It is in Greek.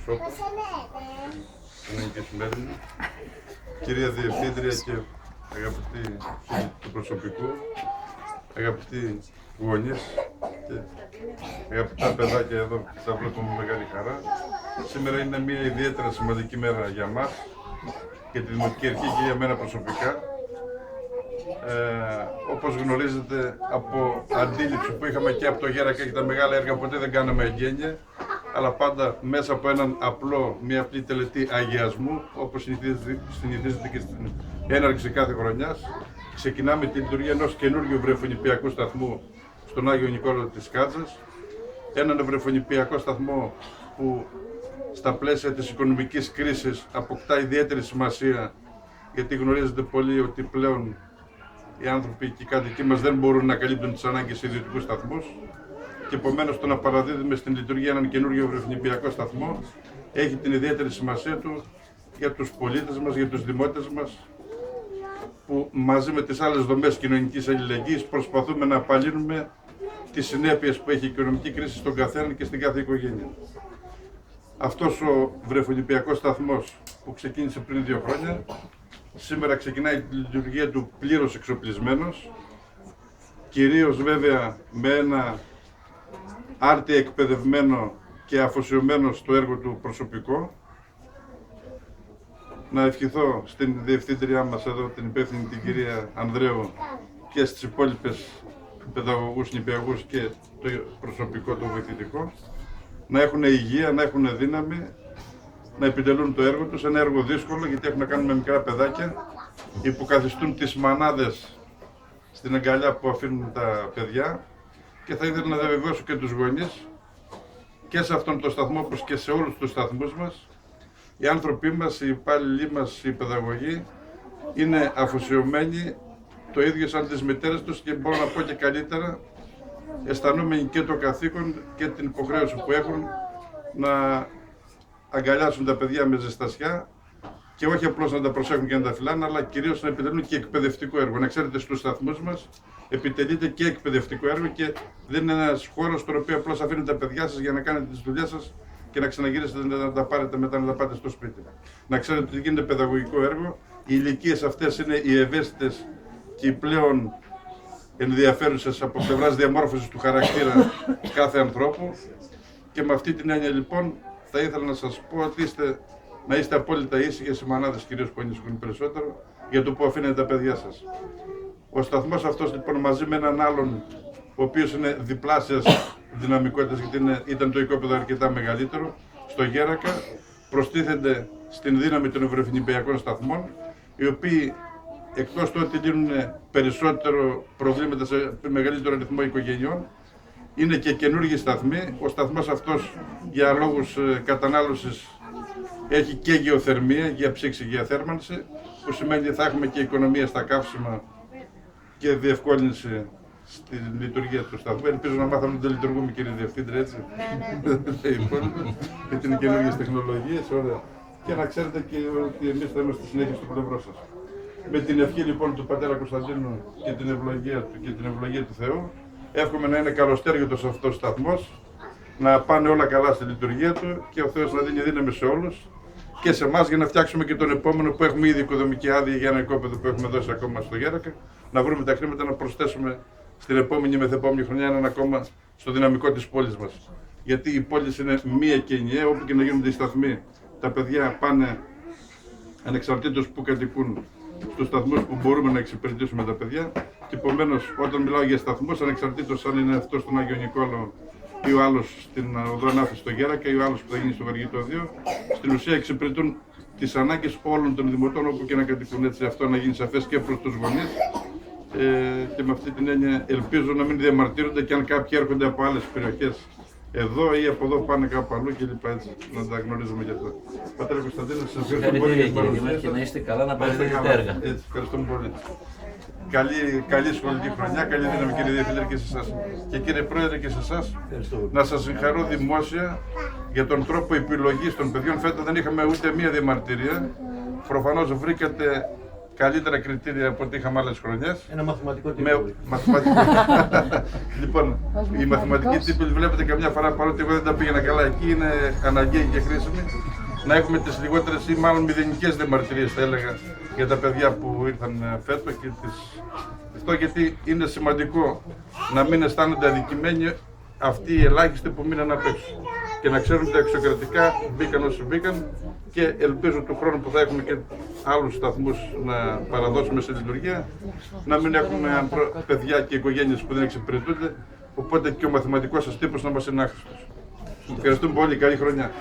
εκπροσώπους του Σημερινή, κυρία Διευθύντρια και αγαπητοί φίλοι του προσωπικού, αγαπητοί γονείς και αγαπητά παιδάκια εδώ που τα βλέπουμε με μεγάλη χαρά. Σήμερα είναι μια ιδιαίτερα σημαντική μέρα για μας και τη Δημοτική Αρχή και για μένα προσωπικά. Όπως γνωρίζετε από αντίληψη που είχαμε και από το Γέρακα και τα μεγάλα έργα, ποτέ δεν κάναμε εγγένεια, αλλά πάντα μέσα από έναν μια απλή τελετή αγιασμού, όπως συνηθίζεται και στην έναρξη κάθε χρονιάς. Ξεκινάμε τη λειτουργία ενός καινούργιου βρεφονιπιακού σταθμού στον Άγιο Νικόλαο της Κάτσας. Έναν βρεφονιπιακό σταθμό που στα πλαίσια της οικονομικής κρίσης αποκτά ιδιαίτερη σημασία, γιατί γνωρίζετε πολύ ότι πλέον οι άνθρωποι και οι κάτοικοι μας δεν μπορούν να καλύπτουν τις ανάγκες σε ιδιωτικούς σταθμούς και επομένως το να παραδίδουμε στην λειτουργία έναν καινούργιο βρεφονιπιακό σταθμό έχει την ιδιαίτερη σημασία του για τους πολίτες μας, για τους δημότες μας, που μαζί με τις άλλες δομές κοινωνικής αλληλεγγύης προσπαθούμε να απαλύνουμε τις συνέπειες που έχει η οικονομική κρίση στον καθένα και στην κάθε οικογένεια. Αυτός ο βρεφονιπιακός σταθμός που ξεκίνησε πριν 2 χρόνια, σήμερα ξεκινάει τη λειτουργία του πλήρως εξοπλισμένος, κυρίως βέβαια με ένα άρτια εκπαιδευμένο και αφοσιωμένο στο έργο του προσωπικό. Να ευχηθώ στην διευθύντριά μας εδώ, την υπεύθυνη την κυρία Ανδρέου, και στις υπόλοιπες παιδαγωγούς, νηπιαγούς και το προσωπικό το βοηθητικό, να έχουν υγεία, να έχουν δύναμη, να επιτελούν το έργο τους, ένα έργο δύσκολο γιατί έχουν να κάνουν με μικρά παιδάκια, υποκαθιστούν τις μανάδες στην αγκαλιά που αφήνουν τα παιδιά, και θα ήθελα να διαβεβαιώσω και τους γονείς και σε αυτόν τον σταθμό όπως και σε όλους τους σταθμούς μας. Οι άνθρωποι μας, οι υπάλληλοι μας, οι παιδαγωγοί είναι αφοσιωμένοι το ίδιο σαν τις μητέρες τους και μπορώ να πω και καλύτερα, αισθανόμενοι και το καθήκον και την υποχρέωση που έχουν να αγκαλιάσουν τα παιδιά με ζεστασιά και όχι απλώς να τα προσέχουν και να τα φυλάνε, αλλά κυρίως να επιτελούν και εκπαιδευτικό έργο. Να ξέρετε, στους σταθμούς μας επιτελείται και εκπαιδευτικό έργο και δεν είναι ένας χώρος στον οποίο απλώς αφήνετε τα παιδιά σας για να κάνετε τις δουλειές σας και να ξαναγυρίσετε να τα πάρετε μετά να τα πάτε στο σπίτι. Να ξέρετε ότι γίνεται παιδαγωγικό έργο. Οι ηλικίες αυτές είναι οι ευαίσθητες και οι πλέον ενδιαφέρουσες από πλευράς διαμόρφωσης του χαρακτήρα κάθε ανθρώπου. Και με αυτή την έννοια λοιπόν θα ήθελα να σας πω ότι να είστε απόλυτα ήσυχες, οι μανάδες κυρίως που ανησυχούν περισσότερο, για το που αφήνετε τα παιδιά σας. Ο σταθμός αυτός λοιπόν μαζί με έναν άλλον, ο οποίος είναι διπλάσιας δυναμικότητας, γιατί ήταν το οικόπεδο αρκετά μεγαλύτερο, στο Γέρακα, προστίθενται στην δύναμη των βρεφονιπιακών σταθμών, οι οποίοι εκτός του ότι λύνουν περισσότερο προβλήματα σε μεγαλύτερο αριθμό οικογενειών, είναι και καινούργιοι σταθμοί. Ο σταθμός αυτός για λόγους κατανάλωσης έχει και γεωθερμία, για ψήξη, για θέρμανση, που σημαίνει ότι θα έχουμε και οικονομία στα καύσιμα και διευκόλυνση στη λειτουργία του σταθμού. Ελπίζω να μάθαμε ότι δεν λειτουργούμε, κύριε Διευθύντρια, έτσι. Με την καινούργιες τεχνολογίες, ωραία. Και να ξέρετε και ότι εμείς θα είμαστε συνέχεια στο πλευρό σας. Με την ευχή λοιπόν του πατέρα Κωνσταντίνου και την ευλογία του και την ευλογία του Θεού, εύχομαι να είναι καλοστέργητος αυτός ο σταθμός, να πάνε όλα καλά στη λειτουργία του και ο Θεός να δίνει δύναμη σε όλους και σε εμάς για να φτιάξουμε και τον επόμενο που έχουμε ήδη οικοδομική άδεια για ένα οικόπεδο που έχουμε δώσει ακόμα στο Γέρακα, να βρούμε τα χρήματα να προσθέσουμε στην επόμενη μεθεπόμενη χρονιά έναν ακόμα στο δυναμικό της πόλης μας. Γιατί η πόλη είναι μία και ενιαία, όπου και να γίνονται οι σταθμοί, τα παιδιά πάνε ανεξαρτήτως που κατοικούν στους σταθμούς που μπορούμε να εξυπηρετήσουμε τα παιδιά. Και επομένως, όταν μιλάω για σταθμούς, ανεξαρτήτως αν είναι αυτό στον Άγιο Νικόλαο ή ο άλλος στην οδό Ανάφη στο Γέρακα ή ο άλλος που θα γίνει στο Βαργιτό 2, στην ουσία εξυπηρετούν τις ανάγκες όλων των δημοτών όπου και να κατοικούν. Έτσι, αυτό να γίνει σαφές και προς τους γονείς. Και με αυτή την έννοια ελπίζω να μην διαμαρτύρονται και αν κάποιοι έρχονται από άλλες περιοχές εδώ ή από εδώ πάνε κάπου αλλού και λοιπά, έτσι, να τα γνωρίζουμε γι' αυτό. Πατέρα Κωνσταντίνε, σας ευχαριστώ πολύ για την παρουσία σας. Και να είστε καλά, να πάρετε τα έργα. Έτσι, ευχαριστούμε πολύ. Καλή σχολική χρονιά, καλή δύναμη κύριε Διευθύντρια και σε εσάς. Και κύριε Πρόεδρε και σε εσάς, να σας συγχαρώ δημόσια για τον τρόπο επιλογής των παιδιών. Φέτος δεν είχαμε ούτε μία διαμαρτυρία. Προφανώς βρήκατε καλύτερα κριτήρια από ό,τι είχαμε άλλες χρονιές. Ένα μαθηματικό Με τύπο. μαθηματική. Λοιπόν, η μαθηματική τύπη βλέπετε καμιά φορά, παρότι εγώ δεν τα πήγαινα καλά εκεί, είναι αναγκαίη και χρήσιμη. Να έχουμε τις λιγότερες ή μάλλον μηδενικές διαμαρτυρίες, θα έλεγα, για τα παιδιά που ήρθαν φέτος και αυτό, γιατί είναι σημαντικό να μην αισθάνονται αδικημένοι αυτοί οι ελάχιστοι που μείναν απ' έξω. Και να ξέρουν ότι τα εξωκρατικά μπήκαν όσοι μπήκαν και ελπίζω του χρόνου που θα έχουμε και άλλους σταθμούς να παραδώσουμε σε λειτουργία, να μην έχουμε παιδιά και οικογένειες που δεν εξυπηρετούνται, οπότε και ο μαθηματικός σας τύπος να μας είναι άχρηστος. Ευχαριστούμε πολύ, καλή χρονιά.